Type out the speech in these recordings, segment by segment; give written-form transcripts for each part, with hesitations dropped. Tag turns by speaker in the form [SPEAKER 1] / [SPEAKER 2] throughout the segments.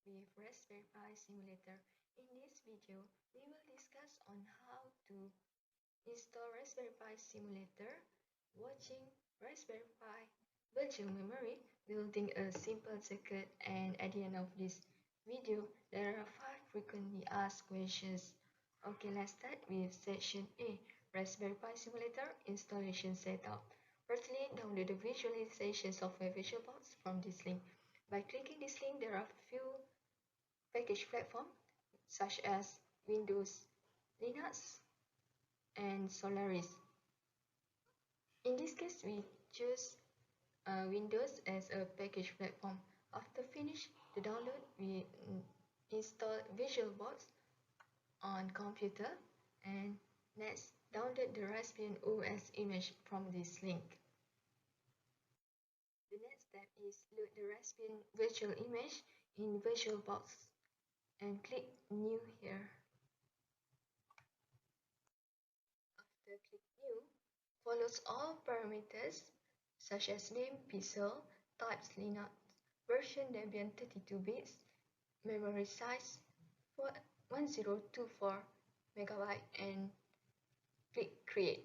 [SPEAKER 1] with Raspberry Pi Simulator. In this video, we will discuss on how to install Raspberry Pi Simulator, watching Raspberry Pi virtual memory, building a simple circuit, and at the end of this video, there are 5 frequently asked questions. Okay, let's start with section A, Raspberry Pi Simulator installation setup. Firstly, download the visualization software VisualBox from this link. By clicking this link, there are few package platforms such as Windows, Linux, and Solaris. In this case, we choose Windows as a package platform. After finish the download, we install VisualBox on computer, and next download the Raspbian OS image from this link. The next step is load the Raspbian virtual image in VisualBox and click New here. After click New, follows all parameters such as name pixel, types Linux, version Debian 32 bits, memory size 1024 MB, and click Create.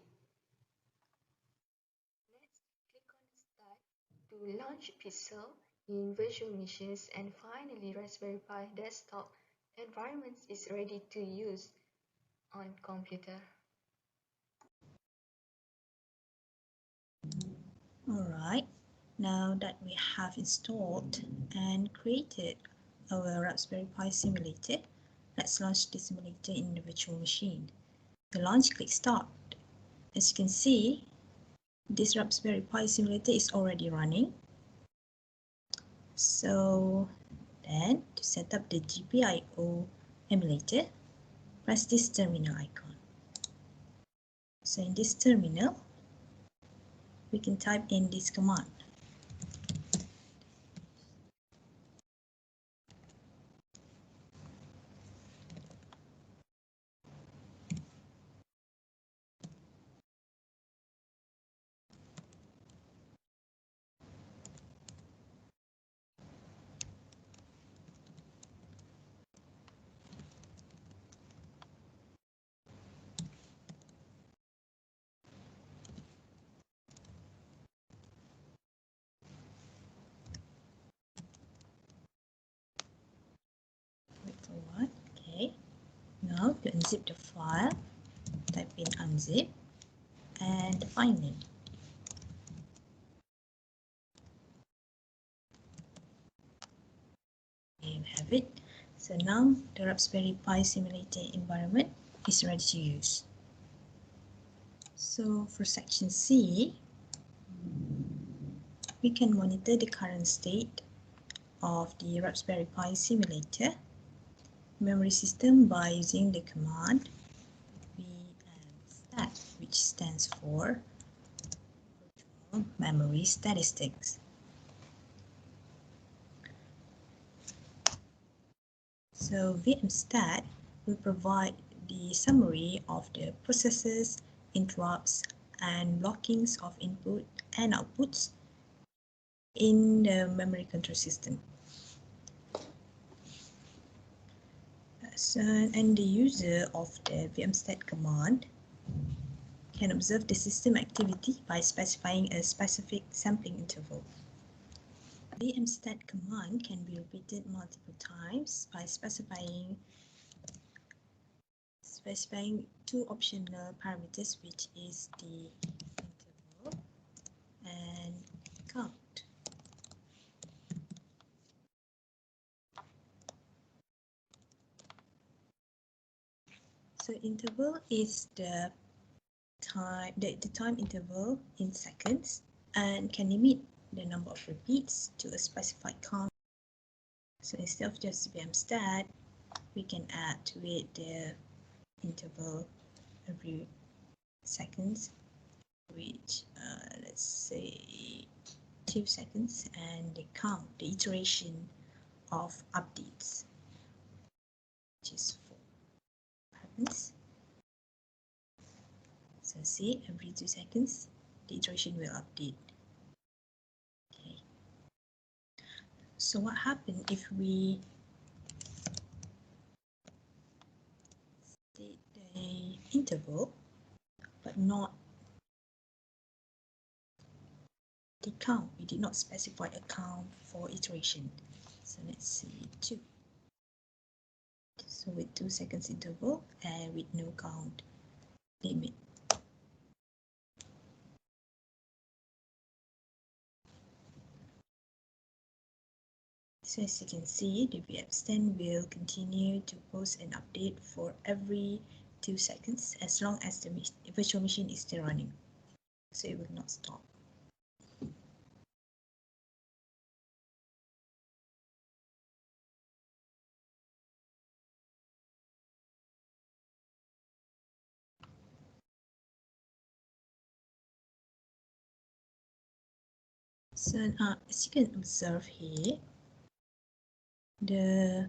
[SPEAKER 1] Next, click on Start to launch Pixel in virtual machines, and finally Raspberry Pi desktop environment is ready to use on computer.
[SPEAKER 2] Alright, now that we have installed and created our Raspberry Pi simulator, let's launch the simulator in the virtual machine. To launch, click Start. As you can see, this Raspberry Pi simulator is already running. So then, to set up the GPIO emulator, press this terminal icon. So in this terminal, we can type in this command. Wait for what? Okay. Now to unzip the file, type in unzip and the file name. There you have it. So now the Raspberry Pi simulator environment is ready to use. So for section C, we can monitor the current state of the Raspberry Pi simulator memory system by using the command vmstat, which stands for Virtual Memory Statistics. So vmstat will provide the summary of the processes, interrupts, and blockings of input and outputs in the memory control system. So, and the user of the vmstat command can observe the system activity by specifying a specific sampling interval. vmstat command can be repeated multiple times by specifying two optional parameters, which is the interval and count. So interval is the time interval in seconds and can limit the number of repeats to a specified count. So instead of just vmstat, we can add to it the interval every seconds, which let's say 2 seconds, and the count, the iteration of updates, which is 4 happens. So see, every 2 seconds the iteration will update. Okay. So what happens if we interval, but not the count. We did not specify a count for iteration. So let's see 2. So with 2 seconds interval and with no count limit. So as you can see, the vmstand will continue to post an update for every 2 seconds as long as the virtual machine is still running. So it will not stop. So as you can observe here, the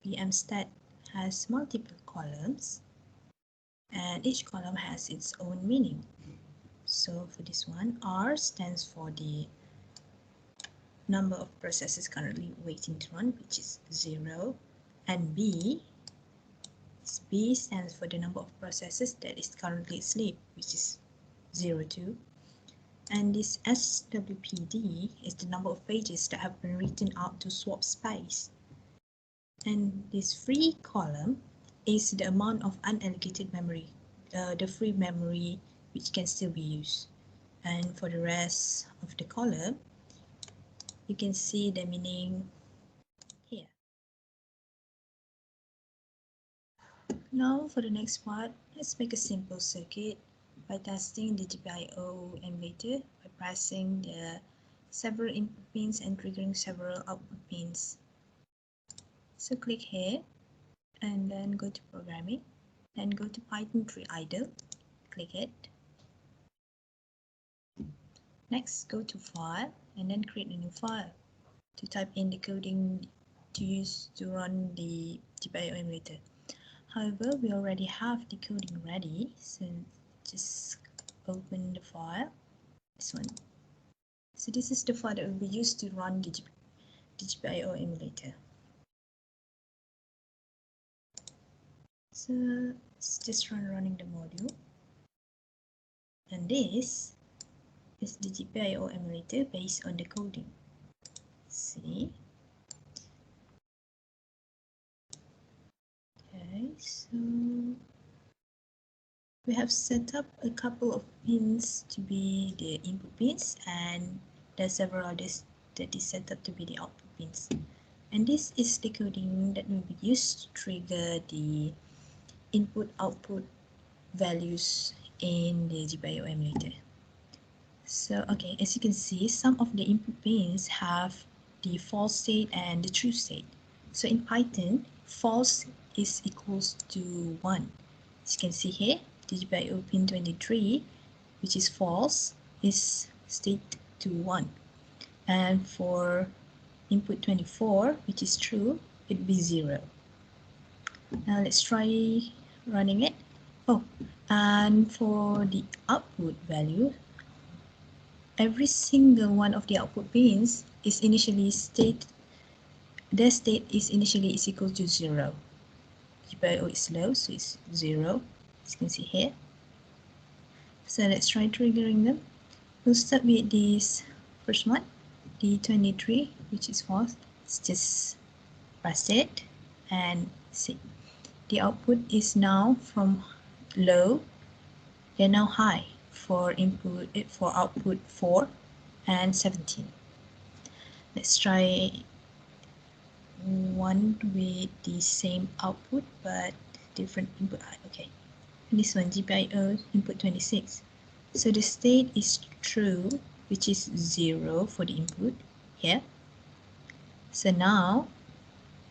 [SPEAKER 2] vmstat has multiple columns and each column has its own meaning. So for this one, R stands for the number of processes currently waiting to run, which is 0, and B stands for the number of processes that is currently asleep, which is 0, 2. And this SWPD is the number of pages that have been written out to swap space. And this free column is the amount of unallocated memory, the free memory which can still be used. And for the rest of the column, you can see the meaning here. Now for the next part, let's make a simple circuit by testing the GPIO emulator by pressing the several input pins and triggering several output pins. So click here and then go to programming, then go to Python 3 idle, click it. Next, go to file and then create a new file to type in the coding to use to run the GPIO emulator. However, we already have the coding ready, so just open the file, this one. So this is the file that will be used to run the GPIO emulator. So let's just running the module. And this is the GPIO emulator based on the coding. See? Okay, so we have set up a couple of pins to be the input pins, and there's several others that is set up to be the output pins. And this is the coding that will be used to trigger the input-output values in the GPIO emulator. So, okay, as you can see, some of the input pins have the false state and the true state. So in Python, false is equals to 1. As you can see here, the GPIO pin 23, which is false, is state to 1. And for input 24, which is true, it will be 0. Now let's try running it. Oh, and for the output value, every single one of the output pins is initially their state is initially is equal to 0. GPIO is low, so it's 0, as you can see here. So let's try triggering them. We'll start with this first one, the 23, which is false. Let's just press it and see. The output is now from low, they're now high for output 4 and 17. Let's try one with the same output but different input. Okay, this one GPIO input 26. So the state is true, which is 0 for the input here. So now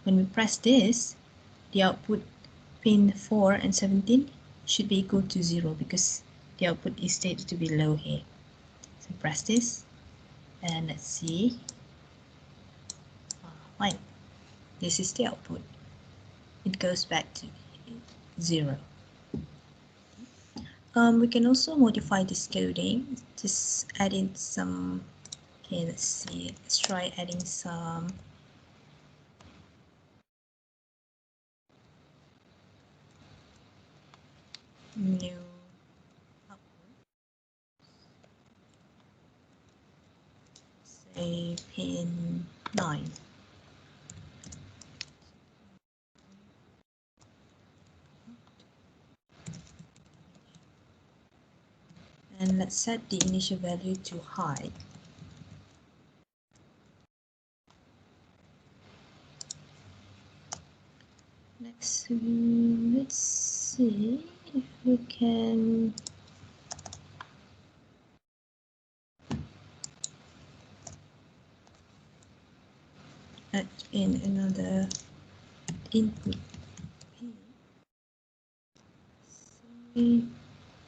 [SPEAKER 2] when we press this, the output pin 4 and 17 should be equal to 0 because the output is stated to be low here. So press this and let's see. Fine. This is the output. It goes back to 0. We can also modify this coding. Just add in some. Okay, let's see. Let's try adding some. new output, say pin 9. And let's set the initial value to high. Next, let's see if we can add in another input pin, say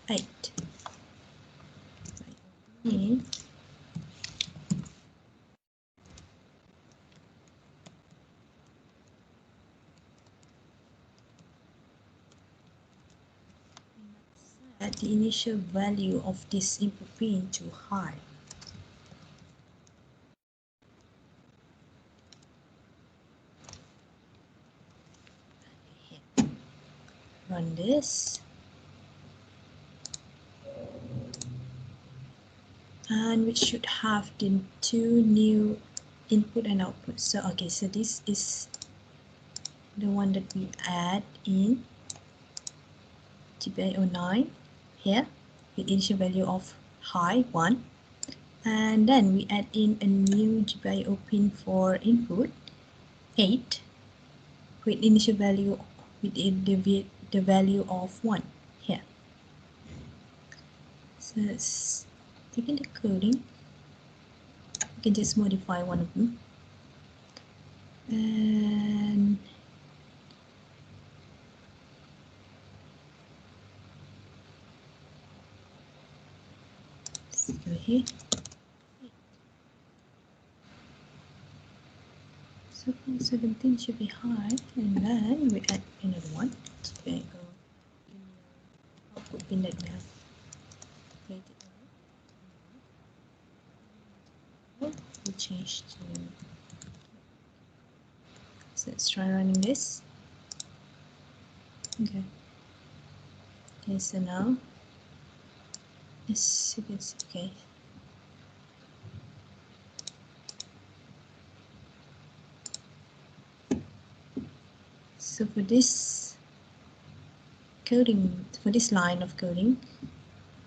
[SPEAKER 2] 8. Okay. Set the initial value of this input pin to high. Run this. And we should have the two new input and output. So okay, so this is the one that we add in GPIO 9 here with initial value of high 1, and then we add in a new GPIO pin for input 8 with initial value with the value of 1 here. So let's take in the coding. We can just modify one of them. And let's go here. So 17 should be high, and then we add another one. Okay, output pin that we have created. We change to. So let's try running this. Okay. Okay, so now this is okay. So for this coding, for this line of coding,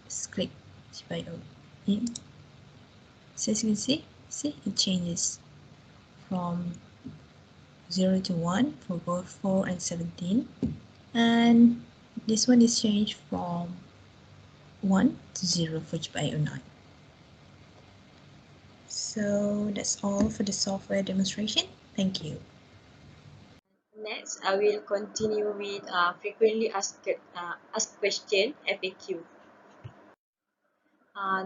[SPEAKER 2] just click GPIO in. So as you can see it changes from 0 to 1 for both 4 and 17, and this one is changed from 1 to 0 for GPIO 9. So that's all for the software demonstration. Thank you.
[SPEAKER 1] Next, I will continue with frequently asked question FAQ.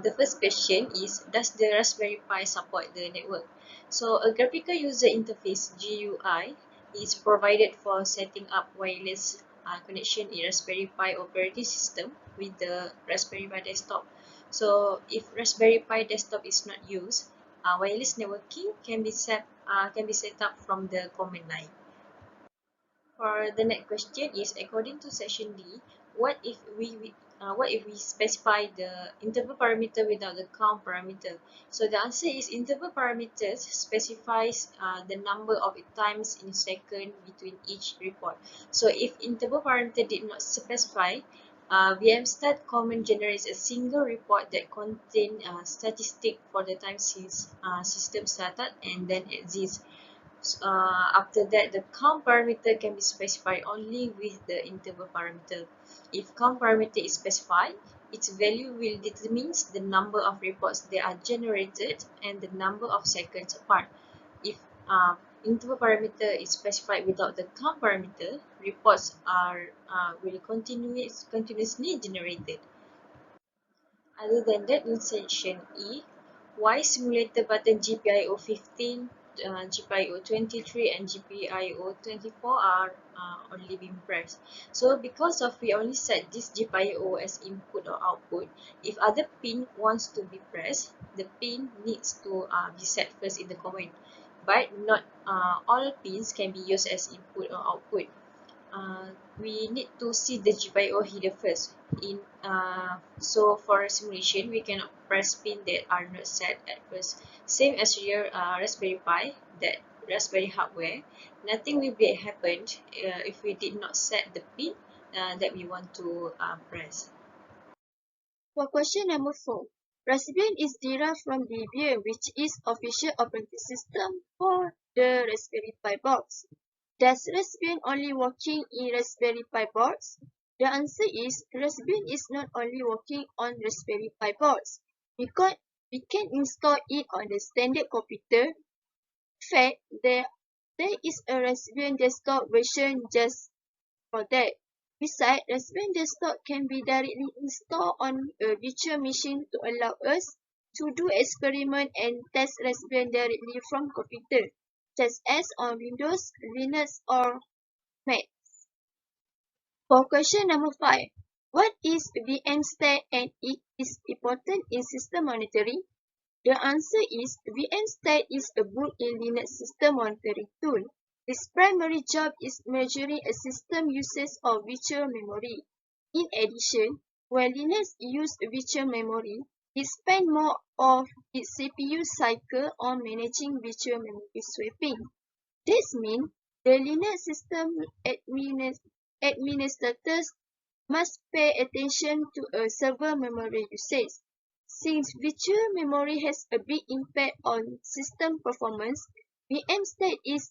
[SPEAKER 1] The first question is, does the Raspberry Pi support the network? So a graphical user interface GUI is provided for setting up wireless connection in Raspberry Pi operating system with the Raspberry Pi desktop. So if Raspberry Pi desktop is not used, wireless networking can be set up from the command line. For the next question is, according to section D, what if we specify the interval parameter without the count parameter? So the answer is interval parameters specifies the number of times in second between each report. So if interval parameter did not specify, VMstat command generates a single report that contains statistic for the time since system started and then exists. After that, the count parameter can be specified only with the interval parameter. If count parameter is specified, its value will determine the number of reports that are generated and the number of seconds apart. If interval parameter is specified without the count parameter, reports will continuously generated. Other than that, in section E, why simulator button GPIO 15, GPIO 23 and GPIO 24 are only being pressed? So because of we only set this GPIO as input or output, if other pin wants to be pressed, the pin needs to be set first in the command. But not all pins can be used as input or output. We need to see the GPIO header first.
[SPEAKER 3] So for simulation, we cannot press pin that are not set at first. Same as your Raspberry Pi, that Raspberry hardware, nothing will be happened if we did not set the pin that we want to press.
[SPEAKER 4] For question number 4, Raspbian is derived from Debian, which is official operating system for the Raspberry Pi boards. Does Raspbian only working in Raspberry Pi boards? The answer is Raspbian is not only working on Raspberry Pi boards, because we can install it on the standard computer. In fact, there is a Raspbian desktop version just for that. Besides, Raspbian desktop can be directly installed on a virtual machine to allow us to do experiment and test Raspbian directly from computer, just as on Windows, Linux or Mac. For question number 5, what is VMstat and it is important in system monitoring? The answer is VMstat is a built-in Linux system monitoring tool. Its primary job is measuring a system usage of virtual memory. In addition, when Linux uses virtual memory, it spends more of its CPU cycle on managing virtual memory swapping. This means the Linux system administrators must pay attention to a server memory usage. Since virtual memory has a big impact on system performance, VMstat is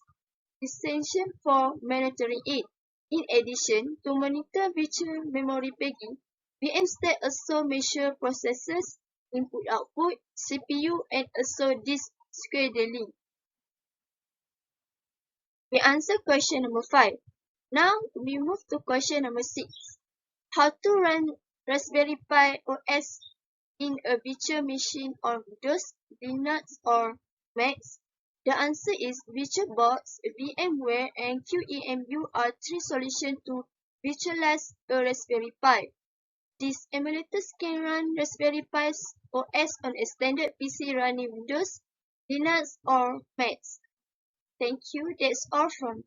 [SPEAKER 4] essential for monitoring it. In addition to monitor virtual memory pegging, VMstat also measures processors, input-output, CPU, and also disk scheduling. We answer question number 5. Now we move to question number 6. How to run Raspberry Pi OS in a virtual machine on Windows, Linux, or Mac? The answer is VirtualBox, VMware, and QEMU are three solutions to virtualize a Raspberry Pi. These emulators can run Raspberry Pi OS on a standard PC running Windows, Linux, or Mac. Thank you. That's all from